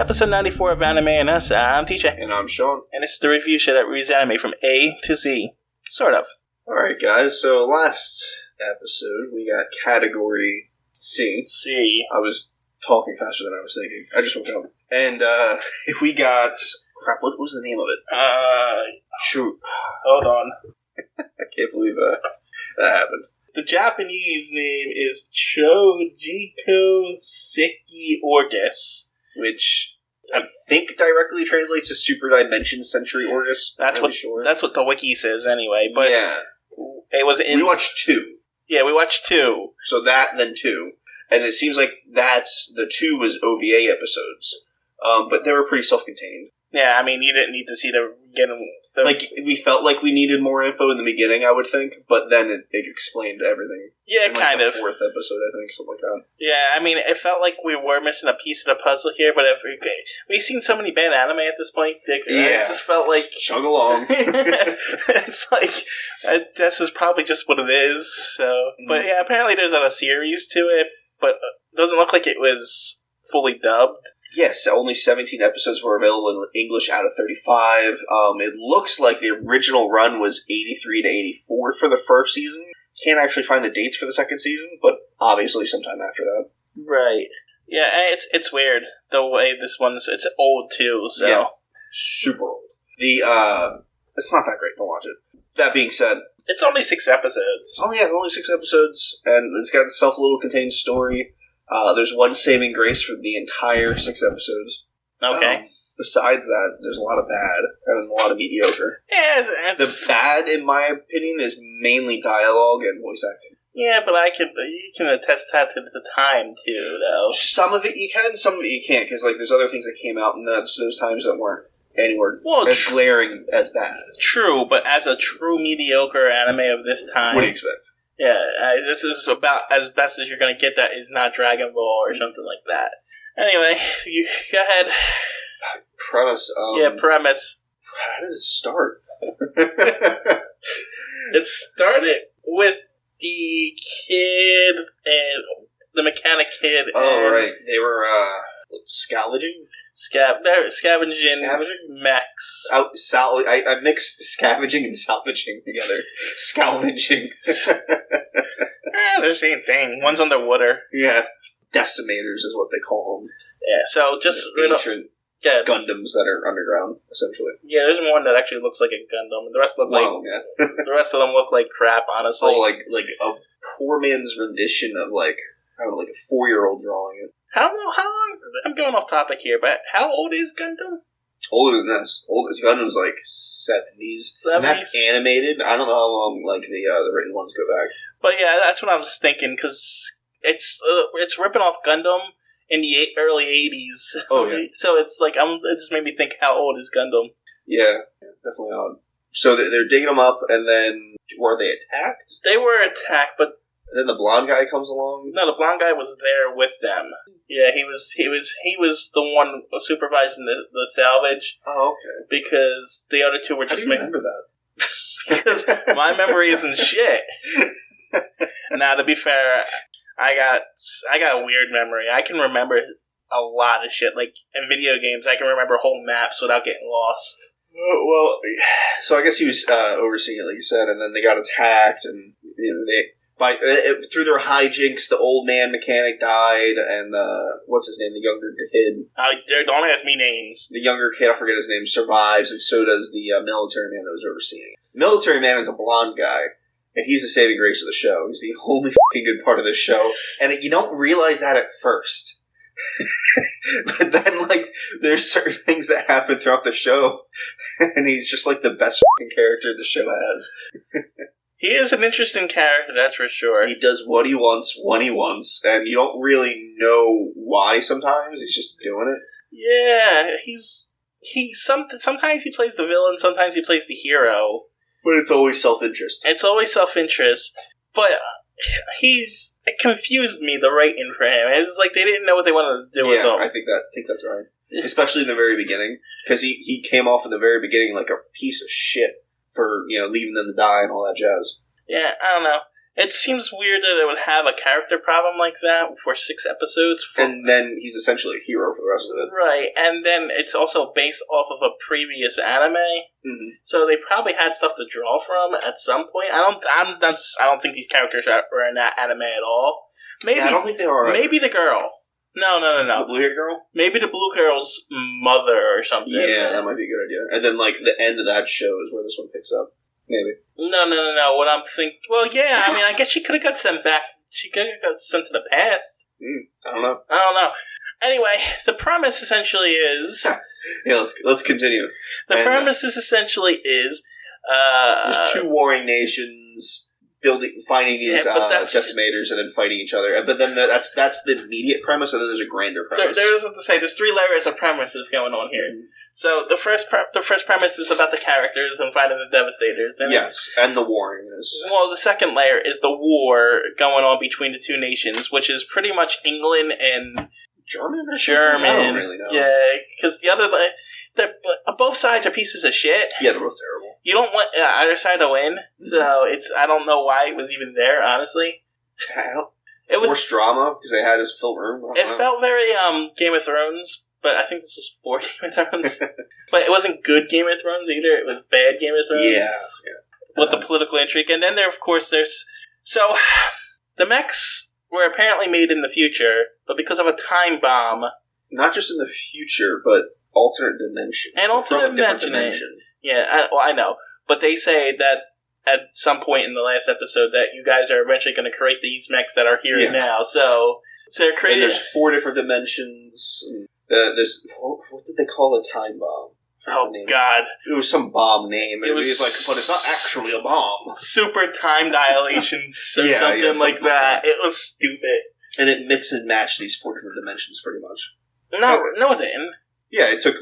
episode 94 of Anime and Us. I'm TJ. And I'm Shawn. And this is the review show that reviews anime from A to Z. Sort of. Alright, guys, so last episode, we got category C. I was talking faster than I was thinking. I just woke up. And, we got... Crap, what was the name of it? Shoot. Hold on. I can't believe that happened. The Japanese name is Choujikuu Seiki Orguss, which I think directly translates to Super Dimension Century Orguss. That's what the wiki says anyway. But yeah, it was. We watched 2. Yeah, we watched 2. So that then 2, and it seems like the 2 was OVA episodes, but they were pretty self-contained. Yeah, I mean, you didn't need to see the beginning. Like, we felt like we needed more info in the beginning, I would think, but then it explained everything. Yeah, in kind of. The 4th episode, I think, something like that. Yeah, I mean, it felt like we were missing a piece of the puzzle here, but we've seen so many bad anime at this point. It just felt like... Chug along. It's like, this is probably just what it is, so... But yeah, apparently there's a series to it, but it doesn't look like it was fully dubbed. Yes, only 17 episodes were available in English out of 35. It looks like the original run was 83 to 84 for the first season. Can't actually find the dates for the second season, but obviously sometime after that. Right. Yeah, it's weird, the way this one's... It's old, too, so... Yeah, super old. It's not that great to watch it. That being said... It's only 6 episodes. Oh, yeah, only 6 episodes, and it's got itself a little contained story. There's one saving grace for the entire 6 episodes. Okay. Besides that, there's a lot of bad and a lot of mediocre. Yeah, the bad, in my opinion, is mainly dialogue and voice acting. Yeah, but you can attest that to the time too, though. Some of it you can, some of it you can't, because there's other things that came out in those times that weren't anywhere as glaring as bad. True, but as a true mediocre anime of this time, what do you expect? Yeah, this is about as best as you're going to get that is not Dragon Ball or something like that. Anyway, you go ahead. Premise. Premise. How did it start? It started with the kid and the mechanic kid. Oh, right. They were scavenging? Scavenging mechs. I mixed scavenging and salvaging together. Scavenging. They're the same thing. One's underwater. Yeah. Decimators is what they call them. Yeah, so just... ancient Gundams that are underground, essentially. Yeah, there's one that actually looks like a Gundam. The rest look the rest of them look like crap, honestly. Oh, like a poor man's rendition of, I don't know, like a 4-year-old drawing it. How long? I'm going off topic here, but how old is Gundam? Older than this. Gundam's like 70s. And that's animated. I don't know how long the written ones go back. But yeah, that's what I was thinking, because it's ripping off Gundam in the early 80s. Oh, yeah. So it's like, it just made me think, how old is Gundam? Yeah, definitely odd. So they're digging them up, and then, were they attacked? They were attacked, but... And then the blonde guy comes along? No, the blonde guy was there with them. Yeah, he was the one supervising the salvage. Oh, okay. Because the other two were just... How do you remember that? Because my memory isn't shit. Now, to be fair... I got a weird memory. I can remember a lot of shit. Like, in video games, I can remember whole maps without getting lost. Well, so I guess he was overseeing it, like you said, and then they got attacked, and through their hijinks, the old man mechanic died, and what's his name, the younger kid? Don't ask me names. The younger kid, I forget his name, survives, and so does the military man that was overseeing it. The military man is a blonde guy. And he's the saving grace of the show. He's the only fucking good part of the show. And you don't realize that at first. But then, there's certain things that happen throughout the show. And he's just, the best fucking character the show has. He is an interesting character, that's for sure. He does what he wants, when he wants. And you don't really know why sometimes. He's just doing it. Yeah, sometimes he plays the villain, sometimes he plays the hero. But it's always self-interest. It's always self-interest. But it confused me, the writing for him. It was like they didn't know what they wanted to do with him. Yeah, I think that's right. Especially in the very beginning. Because he came off in the very beginning like a piece of shit for, leaving them to die and all that jazz. Yeah, I don't know. It seems weird that it would have a character problem like that for 6 episodes. And then he's essentially a hero for the rest of it. Right, and then it's also based off of a previous anime, so they probably had stuff to draw from at some point. I don't think these characters were in that anime at all. Maybe I don't think they are. Maybe the girl. No. The blue-haired girl? Maybe the blue girl's mother or something. Yeah, that might be a good idea. And then, like, the end of that show is where this one picks up. Maybe. No. What I'm thinking... Well, yeah, I mean, I guess she could have got sent back. She could have got sent to the past. I don't know. Anyway, the premise essentially is... Yeah, let's continue. The premise essentially is... there's 2 warring nations... finding these decimators and then fighting each other. But then that's the immediate premise, and then there's a grander premise. There's what to say. There's 3 layers of premises going on here. So the first premise is about the characters and finding the Devastators. And and the warringness. Well, the second layer is the war going on between the 2 nations, which is pretty much England and German. I don't really know. Yeah, because the other both sides are pieces of shit. Yeah, they're both terrible. You don't want either side to win, so I don't know why it was even there, honestly. It was forced drama, because they had his film room. It felt very Game of Thrones, but I think this was for Game of Thrones. But it wasn't good Game of Thrones either, it was bad Game of Thrones. Yeah. With the political intrigue. And then there's... So, the mechs were apparently made in the future, but because of a time bomb... Not just in the future, but alternate dimensions. And alternate dimension. Yeah, I know. But they say that at some point in the last episode that you guys are eventually going to create these mechs that are here now. So they're creating... And there's 4 different dimensions. There's... What did they call a time bomb? Oh, God. It was some bomb name. It was like, but it's not actually a bomb. Super time dilation or something like that. It was stupid. And it mix and matched these 4 different dimensions pretty much. No, it didn't. Yeah, it took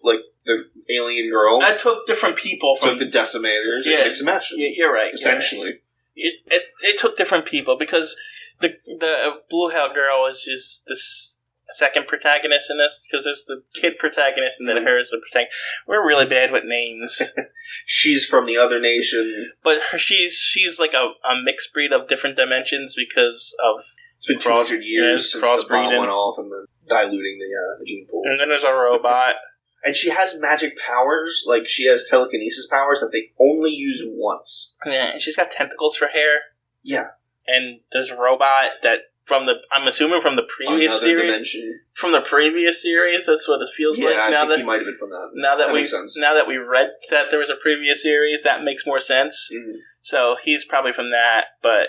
like the alien girl. I took different people from the decimators. Yeah, mix and match them. You're right. Essentially, it took different people because the blue hair girl is just this second protagonist in this, because there's the kid protagonist and then her is the protagonist. We're really bad with names. She's from the other nation, but she's like a mixed breed of different dimensions because of. It's been 200 years since the bomb went off and then diluting the gene pool. And then there's a robot. And she has magic powers. Like, she has telekinesis powers that they only use once. Yeah, and she's got tentacles for hair. Yeah. And there's a robot that, I'm assuming from the previous series. Dimension. From the previous series, that's what it feels like. Yeah, I think he might have been from that. That makes sense. Now that we read that there was a previous series, that makes more sense. Mm-hmm. So he's probably from that, but...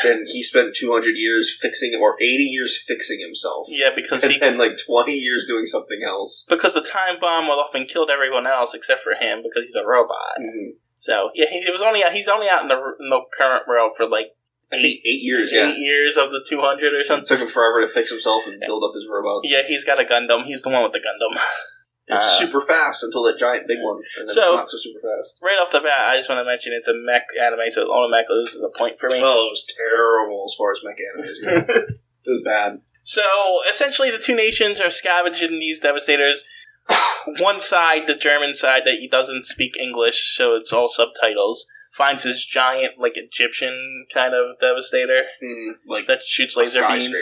Then he spent 200 years fixing, or 80 years fixing himself. Yeah, because and like 20 years doing something else. Because the time bomb went off and killed everyone else except for him because he's a robot. Mm-hmm. So yeah, he's only out in the current world for like I think 8 years. 8 years of the 200 or something. It took him forever to fix himself and build up his robot. Yeah, he's got a Gundam. He's the one with the Gundam. It's super fast until that giant big one, and then it's not so super fast. Right off the bat, I just want to mention it's a mech anime, so all the mech loses a point for me. Oh, it was terrible as far as mech animes go. It was bad. So, essentially, the 2 nations are scavenging these Devastators. One side, the German side, that he doesn't speak English, so it's all subtitles, finds this giant, like, Egyptian kind of Devastator that shoots laser beams.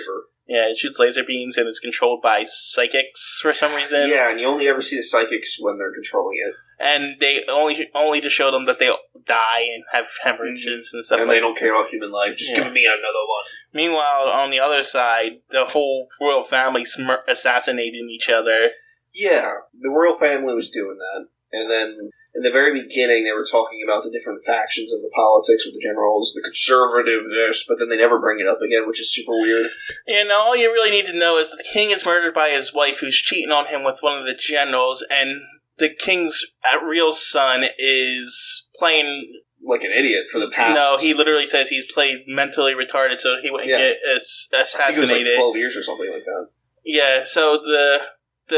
Yeah, it shoots laser beams and it's controlled by psychics for some reason. Yeah, and you only ever see the psychics when they're controlling it. And they only to show them that they die and have hemorrhages and stuff. And they don't care about human life. Just give me another one. Meanwhile, on the other side, the whole royal family assassinating each other. Yeah, the royal family was doing that. And then in the very beginning, they were talking about the different factions of the politics with the generals, the conservative this, but then they never bring it up again, which is super weird. And all you really need to know is that the king is murdered by his wife, who's cheating on him with one of the generals, and the king's real son is playing... like an idiot for the past... No, he literally says he's played mentally retarded, so he wouldn't get assassinated. I think it was like 12 years or something like that. Yeah, so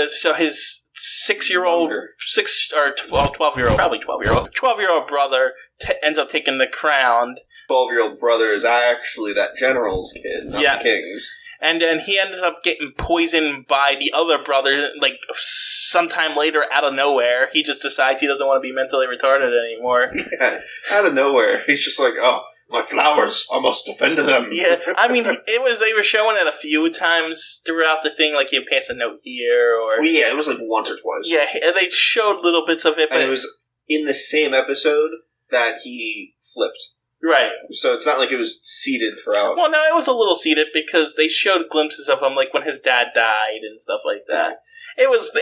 so his 6-year-old, 12-year-old, probably 12-year-old, 12-year-old brother ends up taking the crown. 12-year-old brother is actually that general's kid, not the king's. And then he ended up getting poisoned by the other brother, like, sometime later out of nowhere. He just decides he doesn't want to be mentally retarded anymore. Yeah, out of nowhere. He's just like, oh, My flowers, I must defend them. Yeah, I mean, they were showing it a few times throughout the thing, like he'd pass a note here, or... Well, yeah, it was like once or twice. Yeah, they showed little bits of it, but... And it was in the same episode that he flipped. Right. So it's not like it was seeded throughout. Well, no, it was a little seeded, because they showed glimpses of him, like when his dad died and stuff like that. It was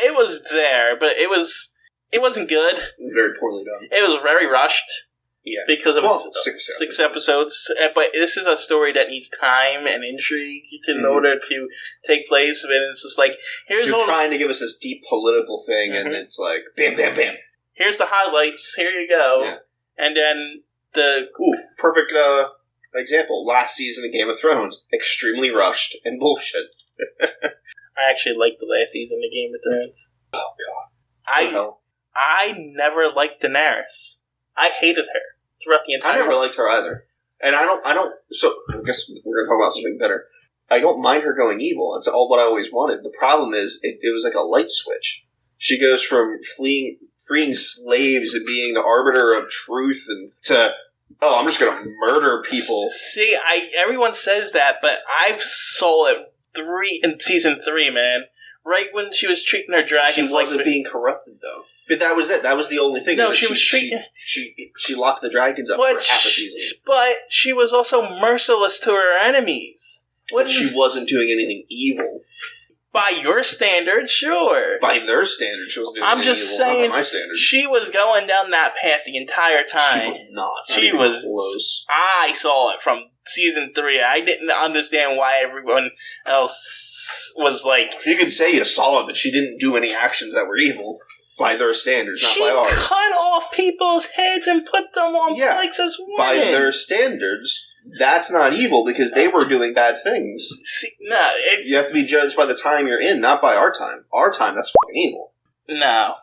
there, but it wasn't good. Very poorly done. It was very rushed. Yeah. Because it was six episodes. But this is a story that needs time and intrigue in order to take place. And it's just like, You're trying to give us this deep political thing, and it's like, bam, bam, bam. Here's the highlights. Here you go. Yeah. And then perfect example. Last season of Game of Thrones. Extremely rushed and bullshit. I actually liked the last season of Game of Thrones. Oh, God. I never liked Daenerys. I hated her throughout the entire... I never liked her either. And I don't... So, I guess we're going to talk about something better. I don't mind her going evil. It's all what I always wanted. The problem is, it was like a light switch. She goes from freeing slaves and being the arbiter of truth and to... Oh, I'm just going to murder people. See, everyone says that, but I saw it in season 3, man. Right when she was treating her dragons like... She wasn't being corrupted, though. But that was it. That was the only thing. No, she was treating... She locked the dragons up for half a season. But she was also merciless to her enemies. But she wasn't doing anything evil. By your standards, sure. By their standards, she wasn't doing anything evil. I'm just saying, by my standards. She was going down that path the entire time. She was not. She was close. I saw it from season 3. I didn't understand why everyone else was like... You could say you saw it, but she didn't do any actions that were evil. By their standards, not by ours. She cut off people's heads and put them on bikes as women. By their standards, that's not evil because they were doing bad things. See, you have to be judged by the time you're in, not by our time. Our time, that's fucking evil. No.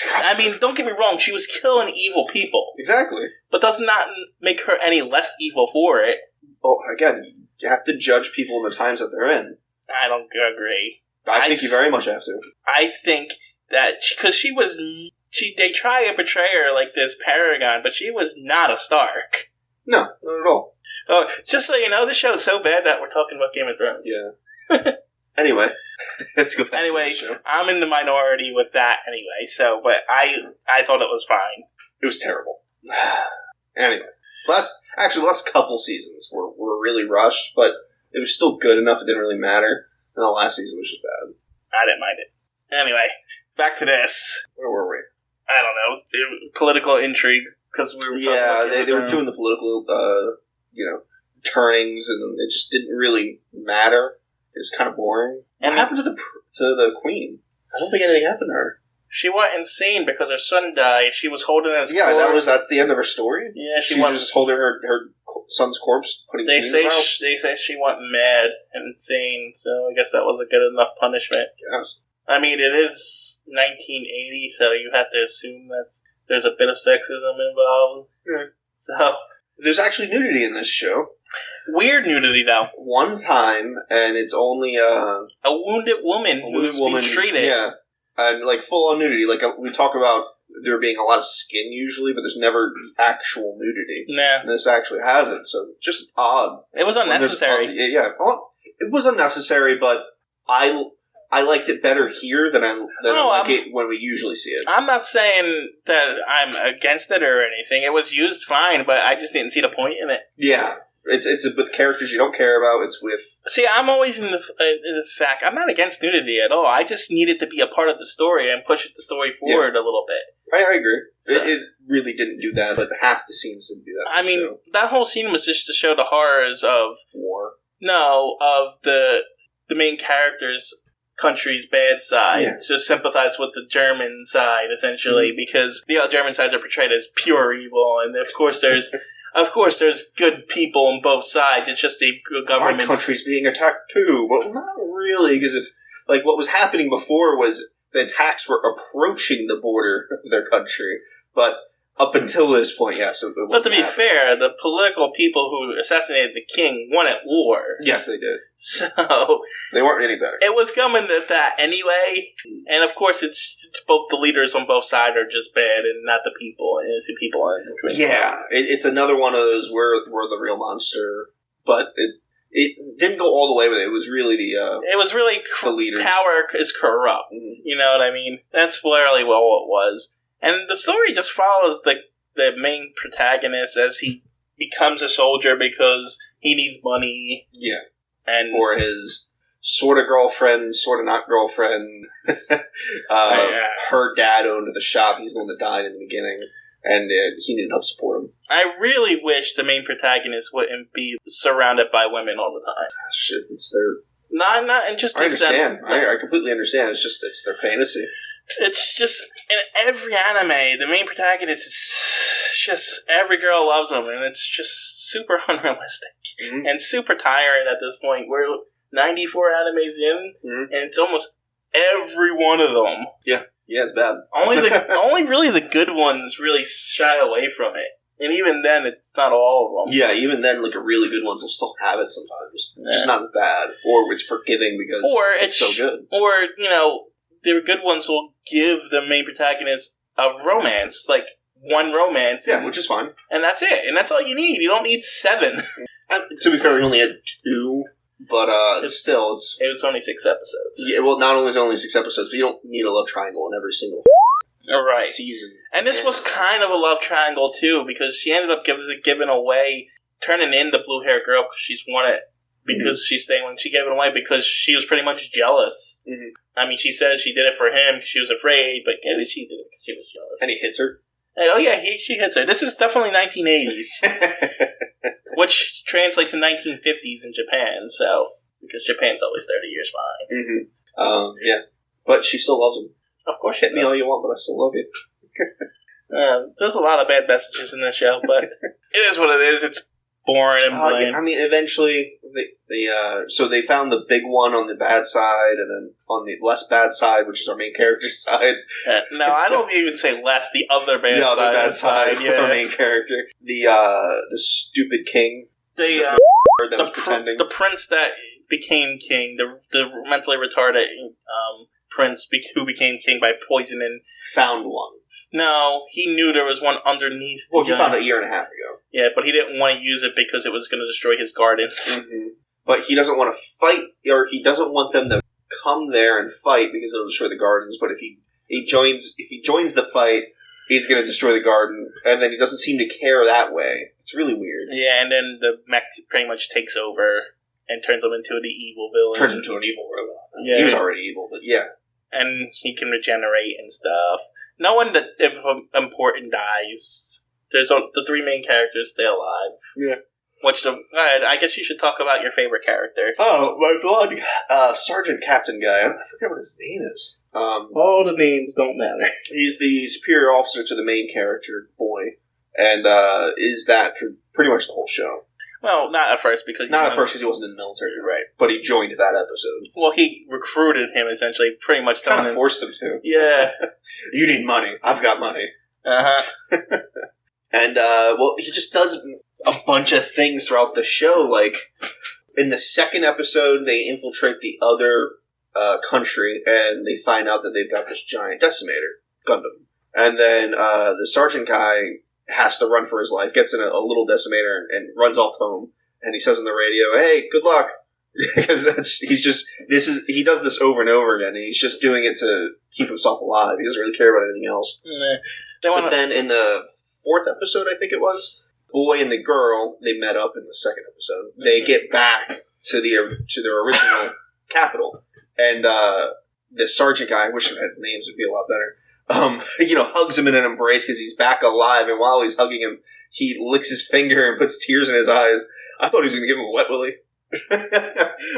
I mean, don't get me wrong, she was killing evil people. Exactly. But does not make her any less evil for it. Oh, again, you have to judge people in the times that they're in. I don't agree. I think you very much have to. I think... that because they try to portray her like this paragon, but she was not a Stark. No, not at all. Oh, just so you know, this show is so bad that we're talking about Game of Thrones. Yeah. Anyway, let's go back to the show. I'm in the minority with that anyway. So, but I thought it was fine. It was terrible. Anyway, last couple seasons were really rushed, but it was still good enough. It didn't really matter. And the last season was just bad. I didn't mind it. Anyway. Back to this. Where were we? I don't know. Political intrigue, because we were they were doing the political, turnings, and it just didn't really matter. It was kind of boring. And what happened to the queen? I don't think anything happened to her. She went insane because her son died. She was holding his corpse. That's the end of her story? Yeah, she was just holding her son's corpse, putting they say she went mad and insane, so I guess that was a good enough punishment. Yes. I mean, it is 1980, so you have to assume there's a bit of sexism involved. Yeah. So there's actually nudity in this show. Weird nudity, though. One time, and it's only a wounded woman who's being treated. Yeah, and like full on nudity. Like we talk about there being a lot of skin usually, but there's never actual nudity. Nah. And this actually has it, so just odd. It was unnecessary. Yeah. Well, it was unnecessary, but I liked it better here than I like it when we usually see it. I'm not saying that I'm against it or anything. It was used fine, but I just didn't see the point in it. Yeah. It's with characters you don't care about. It's with... See, I'm always in the fact... I'm not against nudity at all. I just need it to be a part of the story and push the story forward a little bit. I agree. So, it really didn't do that, but half the scenes didn't do that. I mean, that whole scene was just to show the horrors of... War. No, of the main character's country's bad side. Yeah. To sympathize with the German side, essentially, because the German sides are portrayed as pure evil, and of course there's... Of course, there's good people on both sides. It's just the government. My country's being attacked too, but not really, because what was happening before was the attacks were approaching the border of their country, but Up until this point, yes. But to be fair, the political people who assassinated the king won at war. Yes, they did. So they weren't any better. It was coming at that anyway. And of course, it's both the leaders on both sides are just bad, and not the people, innocent people. Yeah, it's another one of those we're the real monster, but it didn't go all the way with it. It was really the leaders. Power is corrupt. Mm-hmm. You know what I mean? That's literally all it was. And the story just follows the main protagonist as he becomes a soldier because he needs money. Yeah. And for his sort of girlfriend, sort of not girlfriend. Her dad owned the shop. He's the one that died in the beginning. And he needed help support him. I really wish the main protagonist wouldn't be surrounded by women all the time. Shit, it's their... Not and just... I understand. I completely understand. It's their fantasy. It's just, in every anime, the main protagonist is just, every girl loves him, and it's just super unrealistic. Mm-hmm. And super tiring at this point. We're 94 animes in, and it's almost every one of them. Yeah, it's bad. Only really the good ones really shy away from it. And even then, it's not all of them. Yeah, even then, like, a really good ones will still have it sometimes. Yeah. Just not as bad. Or it's forgiving because it's so good. Or, the good ones will give the main protagonist a romance, like one romance. Yeah, which is fine. And that's it. And that's all you need. You don't need 7. To be fair, we only had 2, but it was only 6 episodes. Yeah, well, not only is it only 6 episodes, but you don't need a love triangle in every single season. And this was kind of a love triangle, too, because she ended up giving away, turning in the blue-haired girl because she's wanted. Because she's staying when she gave it away because she was pretty much jealous. Mm-hmm. I mean, she says she did it for him because she was afraid, but maybe she did it because she was jealous. And he hits her? Oh, yeah, she hits her. This is definitely 1980s, which translates to 1950s in Japan, so, because Japan's always 30 years behind. Mm-hmm. Yeah. But she still loves him. Of course she does. Hit me all you want, but I still love you. There's a lot of bad messages in this show, but it is what it is. It's boring and bland. Yeah, I mean, eventually, so they found the big one on the bad side, and then on the less bad side, which is our main character's side. No, I don't even say less. The other bad side. The other bad side with our main character. The stupid king. The prince that became king. The mentally retarded prince who became king by poisoning. Found one. No, he knew there was one underneath. Well, he found it a year and a half ago. Yeah, but he didn't want to use it because it was going to destroy his gardens. Mm-hmm. But he doesn't want to fight, or he doesn't want them to come there and fight because it'll destroy the gardens. But if he joins the fight, he's going to destroy the garden, and then he doesn't seem to care that way. It's really weird. Yeah, and then the mech pretty much takes over and turns him into the evil villain. Turns him into an evil villain. Yeah. He was already evil, but yeah. And he can regenerate and stuff. No one that important dies. There's the 3 main characters stay alive. Yeah. I guess you should talk about your favorite character. Oh, my blonde sergeant captain guy. I forget what his name is. All the names don't matter. He's the superior officer to the main character, boy, and is that for pretty much the whole show. Well, not at first because he wasn't in the military, right? But he joined that episode. Well, he recruited him essentially, pretty much. Kind of forced him to. Yeah. You need money. I've got money. And he just does a bunch of things throughout the show. Like in the second episode, they infiltrate the other country, and they find out that they've got this giant decimator Gundam, and then the sergeant guy has to run for his life, gets in a little decimator and runs off home, and he says on the radio, "Hey, good luck," because he does this over and over again, and he's just doing it to keep himself alive. He doesn't really care about anything else. But then in the 4th episode, I think it was, boy and the girl, they met up in the 2nd episode. They get back to their original capital, and the sergeant guy, I wish I had names, would be a lot better. Hugs him in an embrace because he's back alive, and while he's hugging him, he licks his finger and puts tears in his eyes. I thought he was going to give him a wet willy.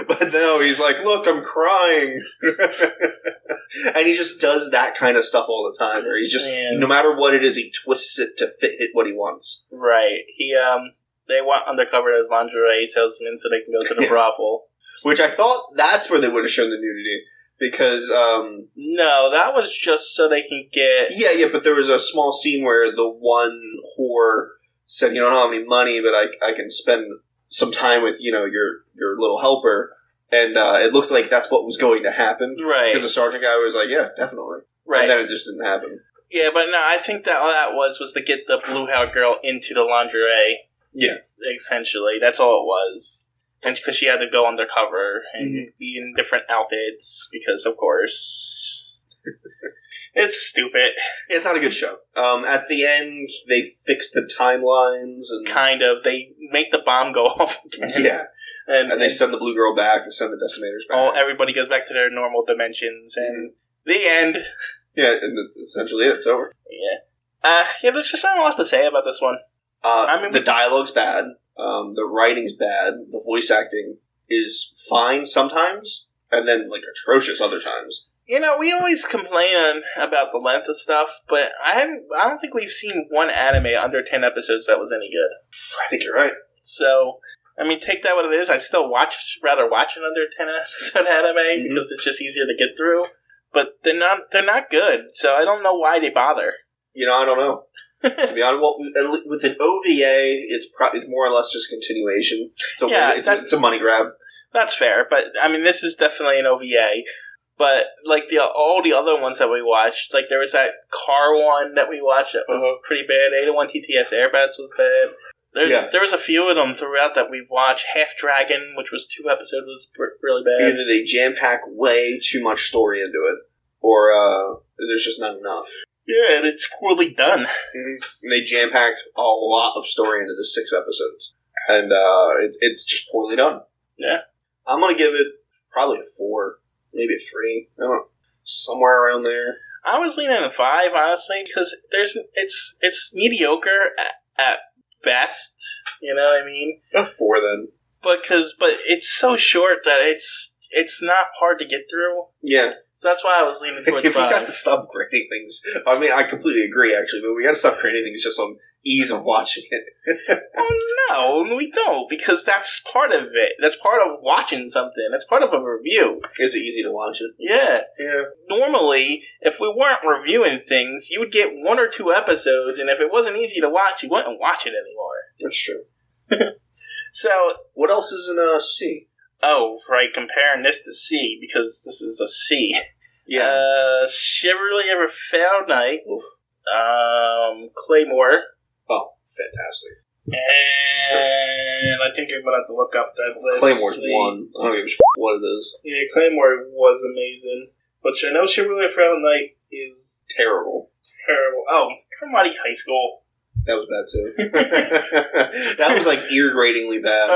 But no, he's like, "Look, I'm crying." And he just does that kind of stuff all the time, where he's just, no matter what it is, he twists it to fit what he wants. Right. They want undercover as lingerie salesmen so they can go to the brothel. Which I thought that's where they would have shown the nudity. Because, No, that was just so they can get... Yeah, but there was a small scene where the one whore said, you don't have any money, but I can spend some time with, your little helper. And it looked like that's what was going to happen. Right. Because the sergeant guy was like, yeah, definitely. Right. And then it just didn't happen. Yeah, but no, I think that all that was to get the blue-haired girl into the lingerie. Yeah. Essentially. That's all it was. And because she had to go undercover and be in different outfits, because, of course, it's stupid. Yeah, it's not a good show. At the end, they fix the timelines. And kind of. They make the bomb go off again. Yeah. And they send the blue girl back. They send the decimators back. Everybody goes back to their normal dimensions. And the end. Yeah, and essentially it's over. Yeah. There's just not a lot to say about this one. The dialogue's bad. The writing's bad. The voice acting is fine sometimes, and then atrocious other times. We always complain about the length of stuff, but I don't think we've seen one anime under 10 episodes that was any good. I think you're right. So, take that what it is. I still rather watch an under 10 episode anime because it's just easier to get through. But they're not good, so I don't know why they bother. I don't know. To be honest, well, with an OVA, it's more or less just continuation. It's a money grab. That's fair, but this is definitely an OVA. But all the other ones that we watched, there was that car one that we watched that was pretty bad. 801 TTS Airbats was bad. There was a few of them throughout that we've watched. Half Dragon, which was 2 episodes, was really bad. Either they jam pack way too much story into it, or there's just not enough. Yeah, and it's poorly done. And they jam-packed a lot of story into the 6 episodes. And it's just poorly done. Yeah. I'm going to give it probably a 4, maybe a 3. I don't know, somewhere around there. I was leaning at 5, honestly, because it's mediocre at best. You know what I mean? A 4 then. But it's so short that it's not hard to get through. Yeah. So that's why I was leaning towards 5. If we got to stop grading things, I completely agree, actually, but we got to stop grading things just on ease of watching it. Oh, no, we don't, because that's part of it. That's part of watching something. That's part of a review. Is it easy to watch it? Yeah. Yeah. Normally, if we weren't reviewing things, you would get 1 or 2 episodes, and if it wasn't easy to watch, you wouldn't watch it anymore. That's true. So... What else is in C? Oh, right, comparing this to C, because this is a C. Yeah. Chivalry of a Failed Knight. Claymore. Oh, fantastic. And I think I'm going to have to look up that list. Claymore's 1. I don't give a what it is. Yeah, Claymore was amazing. But I know Chivalry of a Failed Knight is terrible. Terrible. Oh, Karate High School. That was bad, too. That was, ear-gratingly bad.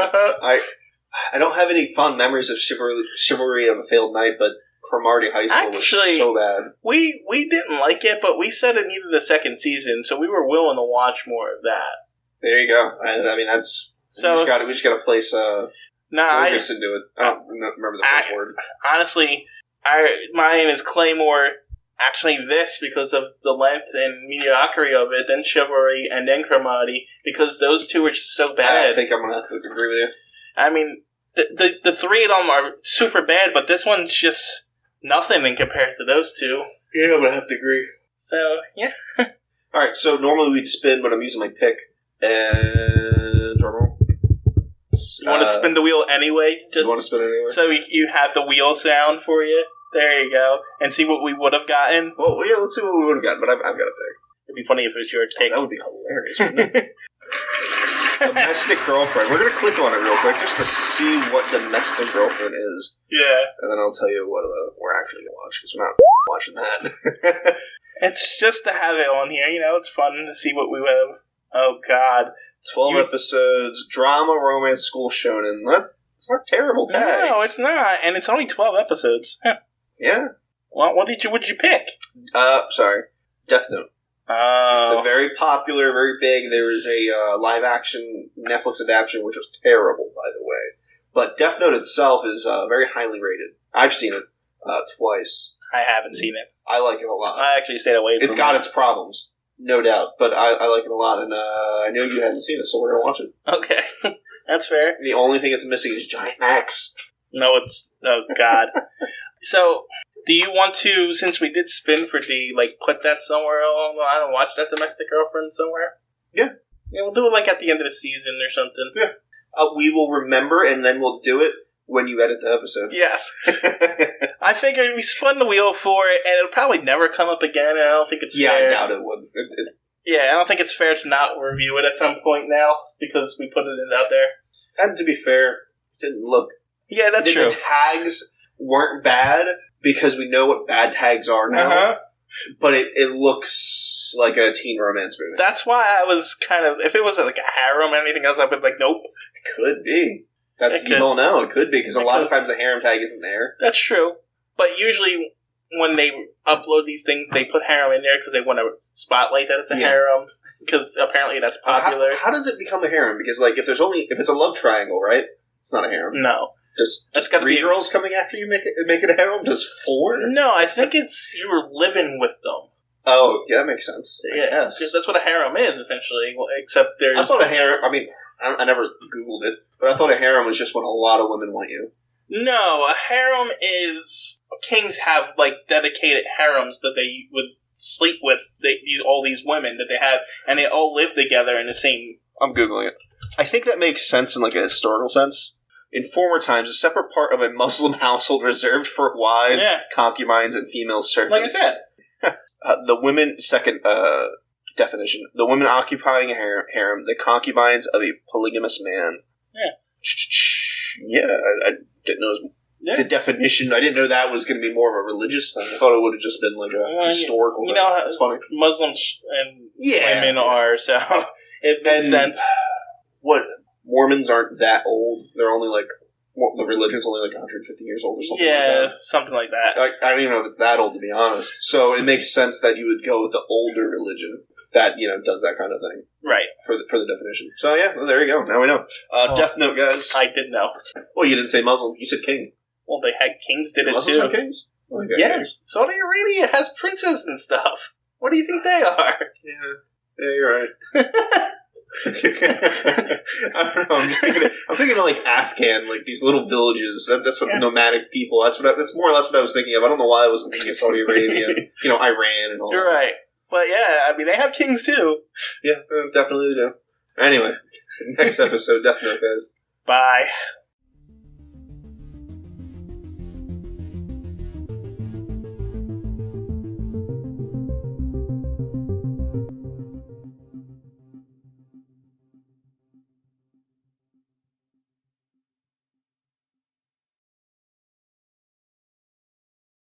I don't have any fond memories of Chivalry of a Failed Knight, but Cromartie High School was so bad. We didn't like it, but we said it needed a second season, so we were willing to watch more of that. There you go. That's... So, we just got to place Orguss into it. I don't remember the first word. Honestly, mine is Claymore. Actually, this, because of the length and mediocrity of it, then Chivalry, and then Cromartie, because those two were just so bad. I think I'm going to have to agree with you. The 3 of them are super bad, but this one's just nothing in compared to those 2. Yeah, I'm going to have to agree. So, yeah. Alright, so normally we'd spin, but I'm using my pick. And... drumroll. You want to spin the wheel anyway? You want to spin it anyway? So you have the wheel sound for you? There you go. And see what we would have gotten? Well, yeah, let's see what we would have gotten, but I've got a pick. It'd be funny if it was your pick. That would be hilarious, wouldn't it? Domestic Girlfriend. We're going to click on it real quick just to see what Domestic Girlfriend is. Yeah. And then I'll tell you what we're actually going to watch, because we're not watching that. It's just to have it on here, it's fun to see what we would have. Oh, God. 12 episodes, drama, romance, school shonen. It's not terrible tags. No, it's not, and it's only 12 episodes. Huh. Yeah. Well, what did you pick? Sorry. Death Note. Oh. It's a very popular, very big. There was a live-action Netflix adaptation, which was terrible, by the way. But Death Note itself is very highly rated. I've seen it twice. I haven't seen it. I like it a lot. I actually stayed away from it. It's got its problems, no doubt, but I like it a lot, and I know you hadn't seen it, so we're going to watch it. Okay. That's fair. The only thing it's missing is Giant Max. No, it's... Oh, God. So, Do you want to, since we did spin for D, like, put that somewhere along the line and watch that Domestic Girlfriend somewhere? Yeah. Yeah, we'll do it, like, at the end of the season or something. Yeah. We will remember, and then we'll do it when you edit the episode. Yes. I figured we spun the wheel for it, and it'll probably never come up again, and I don't think it's fair. I doubt it would. Yeah, I don't think it's fair to not review it at some point now, because we put it out there. And to be fair, it didn't look... Yeah, that's true. The tags weren't bad, because we know what bad tags are now. Uh-huh. But it looks like a teen romance movie. That's why I was kind of... If it was like a harem or anything else, I'd be like, nope. It could be. You don't know. It could be, because a lot of times the harem tag isn't there. That's true. But usually, when they upload these things, they put harem in there because they want to spotlight that it's a harem. Because apparently that's popular. How does it become a harem? Because, like, if it's a love triangle, right? It's not a harem. No. Just 3 girls coming after you make it a harem? Does 4? No, I think it's you were living with them. Oh, yeah, that makes sense. Yeah, because that's what a harem is, essentially. Well, except there's... I thought a harem... I mean, I never Googled it, but I thought a harem was just when a lot of women want you. No, a harem is... Kings have, like, dedicated harems that they would sleep with all these women that they have, and they all live together in the same... I'm Googling it. I think that makes sense in, like, a historical sense. In former times, a separate part of a Muslim household reserved for wives, concubines, and female servants. Like I said. The women, second definition, the women occupying a harem, the concubines of a polygamous man. Yeah, I didn't know the definition. I didn't know that was going to be more of a religious thing. I thought it would have just been like a historical thing. It's funny. Muslims and women are, so it makes sense. What? Mormons aren't that old. They're only like... the religion's only like 150 years old or something like that. Yeah, something like that. I don't even know if it's that old, to be honest. So it makes sense that you would go with the older religion that, does that kind of thing. Right. For the definition. So yeah, well, there you go. Now we know. Death Note, guys. I did know. Well, you didn't say Muslim. You said king. Well, they had kings did it Muslims too. have kings? Yeah. Saudi Arabia has princes and stuff. What do you think they are? Yeah, you're right. I don't know. I'm thinking of like Afghan, like these little villages. That's what nomadic people. That's more or less what I was thinking of. I don't know why I wasn't thinking of Saudi Arabia, Iran and all. You're right. But yeah, I mean they have kings too. Yeah, definitely do. Anyway, next episode, definitely guys. Bye.